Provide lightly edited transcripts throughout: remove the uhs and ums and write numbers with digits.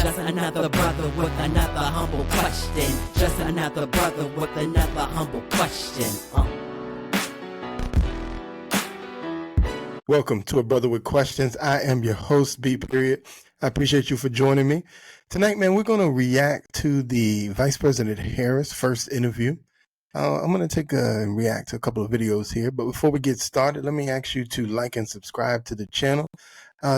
Just another brother with another humble question. Just another brother with another humble question. Welcome to A Brother with Questions. I am your host, B. Period. I appreciate you for joining me. Tonight, man, we're going to react to the Vice President Harris' first interview. I'm going to take and react to a couple of videos here. But before we get started, let me ask you to like and subscribe to the channel.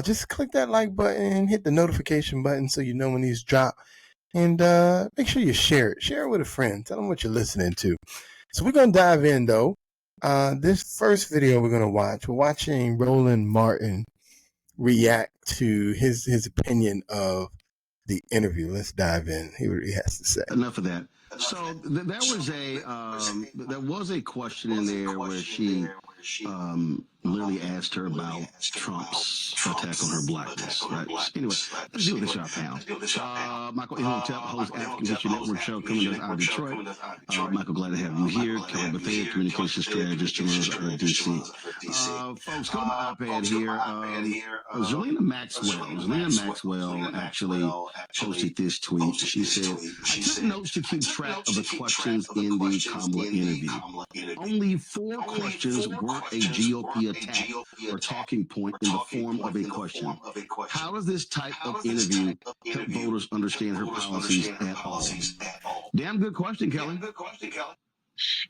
Just click that like button and hit the notification button so you know when these drop. And make sure you share it. Share it with a friend. Tell them what you're listening to. So we're going to dive in, though. This first video we're watching Roland Martin react to his opinion of the interview. Let's dive in. Hear what he has to say. Enough of that. So there was a question in there where she literally asked her about Trump's attack on her blackness. Right. Anyway, let's deal with this, y'all, pal. Michael Imhotep, host African History Network show coming to us out of Detroit. Michael, glad to have you here. Kelly Bethea, communication strategist, journalist out of DC. Folks, go to my iPad here. Zelina Maxwell actually posted this tweet. She said, "I took notes to keep track of the questions in the Kamala interview. Only 4 questions weren't a GOP attack or talking point in the form of a question. How does this type of interview help voters understand her policies at all?" Damn good question, Kelly.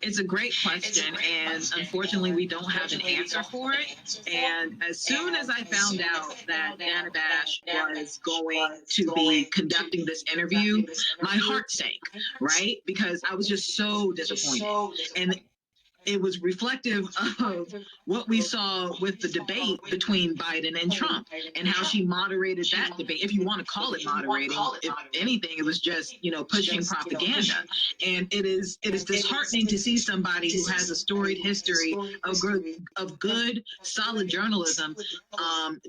It's a great question, and unfortunately, we don't have an answer for it. And as soon as I found out that Dana Bash was going to be conducting this interview, my heart sank, right? Because I was just so disappointed. And it was reflective of what we saw with the debate between Biden and Trump and how she moderated that debate. If you want to call it moderating, if anything, it was just, pushing propaganda. And it is disheartening to see somebody who has a storied history of good, solid journalism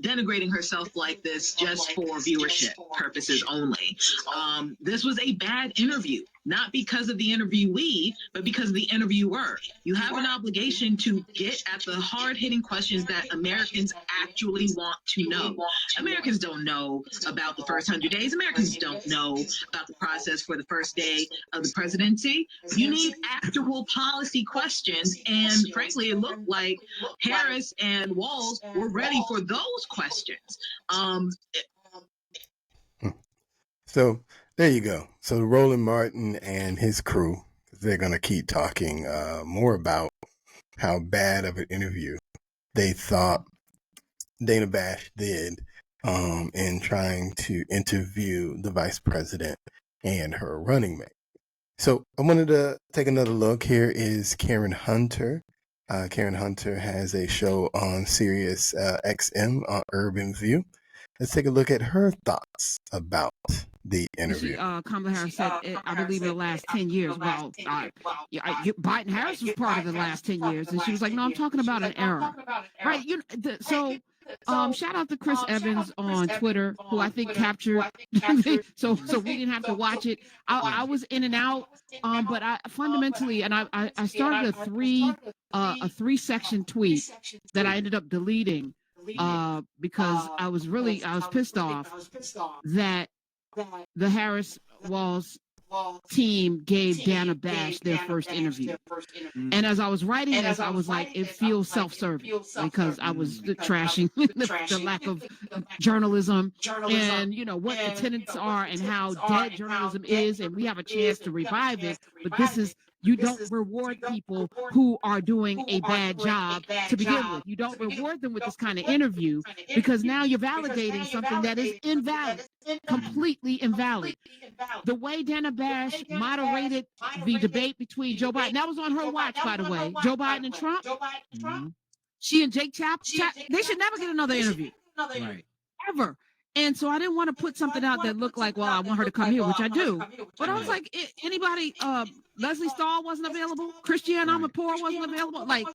denigrating herself like this just for viewership purposes only. This was a bad interview. Not because of the interviewee, but because of the interviewer. You have an obligation to get at the hard-hitting questions that Americans actually want to know. Americans don't know about the first 100 days. Americans don't know about the process for the first day of the presidency. You need actual policy questions, and frankly, it looked like Harris and Walz were ready for those questions. So there you go. So Roland Martin and his crew, they're going to keep talking more about how bad of an interview they thought Dana Bash did in trying to interview the vice president and her running mate. So I wanted to take another look. Here is Karen Hunter. Karen Hunter has a show on Sirius XM on Urban View. Let's take a look at her thoughts about the interview. Kamala Harris said, I believe in the last 10 years. Well, Biden Harris was part of the last 10 years. And she was like, no, I'm talking about an era. Right. Shout out to Chris Evans on Twitter, who I think captured. so we didn't have to watch it. I was in and out. But I fundamentally, and I started a 3-section tweet that I ended up deleting. Because I was pissed off that the Harris-Walz team gave Dana Bash their first interview. And as I was writing this, I was like, it feels self-serving because I was trashing the lack of journalism and, what the tenets are and how dead journalism is. And we have a chance to revive it. But you don't reward people who are doing a bad job to begin with. You don't reward them with this kind of interview because now you're validating something that is invalid, completely invalid. The way Dana Bash moderated the debate between Joe Biden, that was on her watch, by the way, Joe Biden and Trump. Mm-hmm. She and Jake they should never get another interview. Right. Ever. And so I didn't want to put something out that looked like, well, I want her to come here, which I do. But I was like, anybody, Leslie Stahl wasn't available. Christiane Amanpour wasn't available. Like,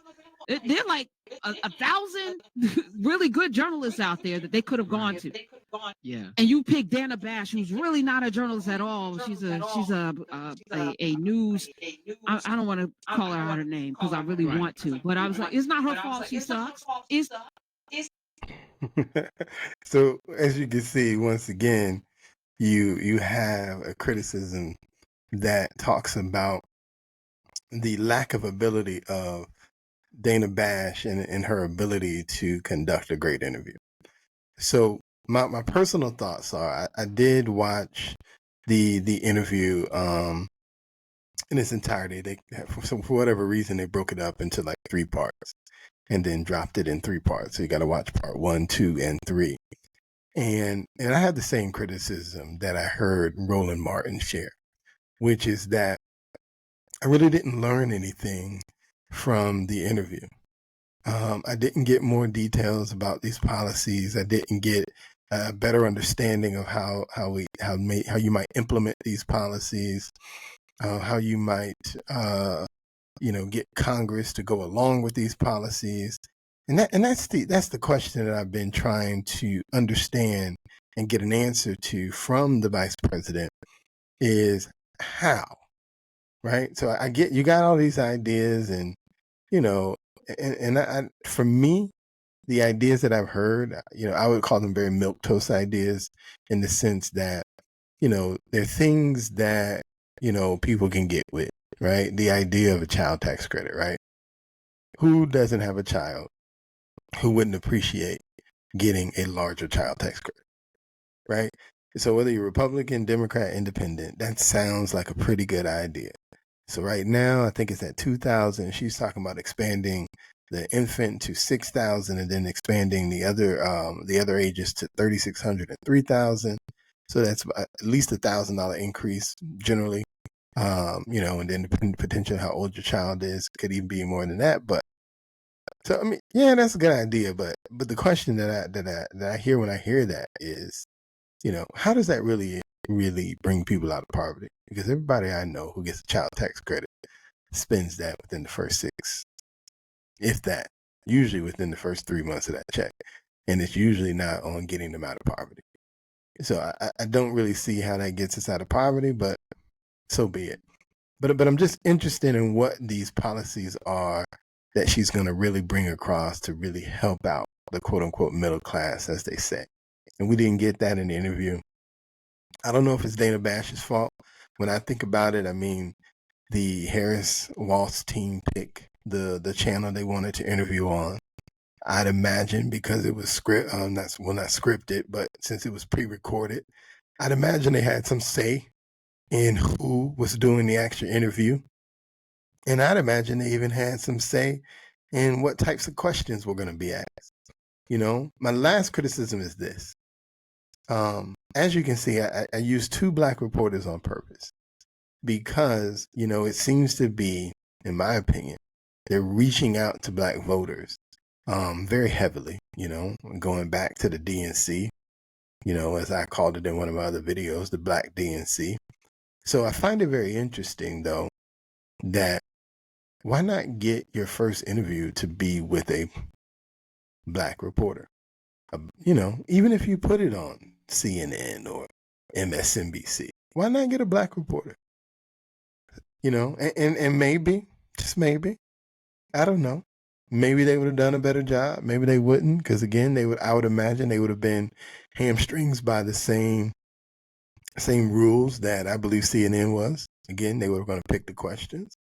they're like 1,000 really good journalists out there that they could have gone to. Yeah. And you pick Dana Bash, who's really not a journalist at all. She's a news. I don't want to call her out her name because I really want to. But I was like, it's not her fault. She sucks. So as you can see, once again, you have a criticism that talks about the lack of ability of Dana Bash and her ability to conduct a great interview. So my personal thoughts are I did watch the interview in its entirety. They for whatever reason they broke it up into like 3 parts and then dropped it in 3 parts. So you got to watch part 1, 2, and 3. And I had the same criticism that I heard Roland Martin share, which is that I really didn't learn anything from the interview. I didn't get more details about these policies. I didn't get a better understanding of how you might implement these policies, how you might get Congress to go along with these policies, and that's the question that I've been trying to understand and get an answer to from the vice president is how, right? So I get you got all these ideas, and I, for me, the ideas that I've heard, I would call them very milquetoast ideas in the sense that, they're things that, people can get with, right? The idea of a child tax credit, right? Who doesn't have a child who wouldn't appreciate getting a larger child tax credit, right? So whether you're Republican, Democrat, Independent, that sounds like a pretty good idea. So right now, I think it's at 2,000. She's talking about expanding the infant to 6,000 and then expanding the other ages to 3,600 and 3,000. So that's at least $1,000 increase generally. And then potentially how old your child is could even be more than that. But so I mean, yeah, that's a good idea. But the question that I hear when I hear that is, how does that really bring people out of poverty? Because everybody I know who gets a child tax credit spends that within the first 6, if that, usually within the first 3 months of that check. And it's usually not on getting them out of poverty. So I don't really see how that gets us out of poverty, but so be it. But I'm just interested in what these policies are that she's going to really bring across to really help out the quote unquote middle class, as they say. And we didn't get that in the interview. I don't know if it's Dana Bash's fault. When I think about it, I mean, the Harris Waltz team picked the channel they wanted to interview on. I'd imagine because it was not scripted, but since it was pre-recorded, I'd imagine they had some say in who was doing the actual interview. And I'd imagine they even had some say in what types of questions were going to be asked. My last criticism is this. As you can see, I used 2 Black reporters on purpose because, it seems to be, in my opinion, they're reaching out to Black voters very heavily, going back to the DNC, as I called it in one of my other videos, the Black DNC. So I find it very interesting, though, that why not get your first interview to be with a Black reporter? Even if you put it on CNN or MSNBC, why not get a Black reporter? And maybe, just maybe, I don't know, maybe they would have done a better job. Maybe they wouldn't, because again, I would imagine they would have been hamstrings by the same rules that I believe CNN was. Again, they were going to pick the questions.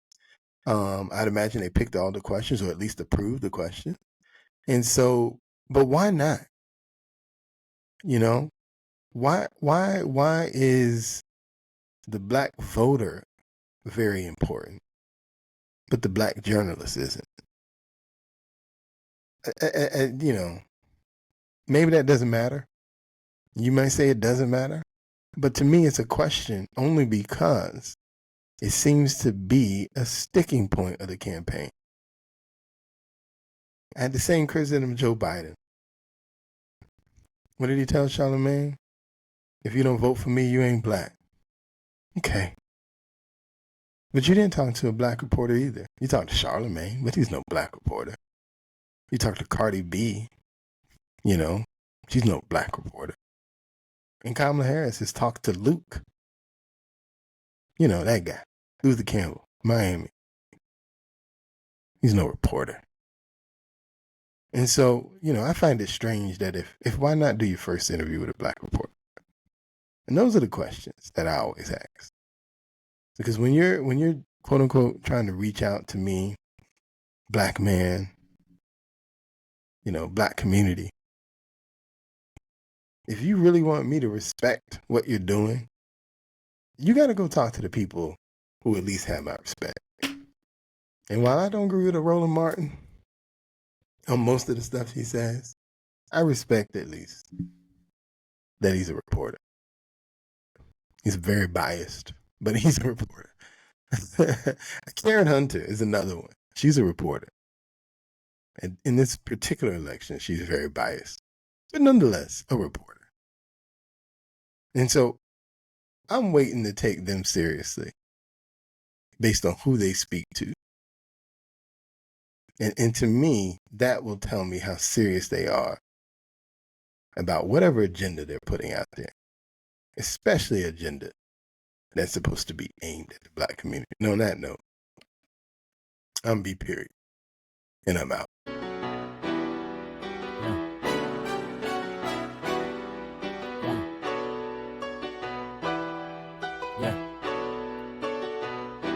I'd imagine they picked all the questions, or at least approved the questions. And so, but why not? Why is the Black voter very important, but the Black journalist isn't? Maybe that doesn't matter. You might say it doesn't matter, but to me, it's a question only because it seems to be a sticking point of the campaign. I had the same criticism of Joe Biden. What did he tell Charlemagne? If you don't vote for me, you ain't Black. Okay. But you didn't talk to a Black reporter either. You talked to Charlemagne, but he's no Black reporter. You talked to Cardi B, she's no Black reporter. And Kamala Harris has talked to Luke. That guy, Luther Campbell, Miami. He's no reporter. And so, I find it strange that if why not do your first interview with a Black reporter? And those are the questions that I always ask. Because when you're quote unquote trying to reach out to me, black man, black community, if you really want me to respect what you're doing, you got to go talk to the people who at least have my respect. And while I don't agree with Roland Martin on most of the stuff he says, I respect at least that he's a reporter. He's very biased, but he's a reporter. Karen Hunter is another one. She's a reporter. And in this particular election, she's very biased, but nonetheless, a reporter. And so I'm waiting to take them seriously based on who they speak to. And to me, that will tell me how serious they are about whatever agenda they're putting out there, especially agenda that's supposed to be aimed at the black community. And on that note, I'm B. Period, and I'm out.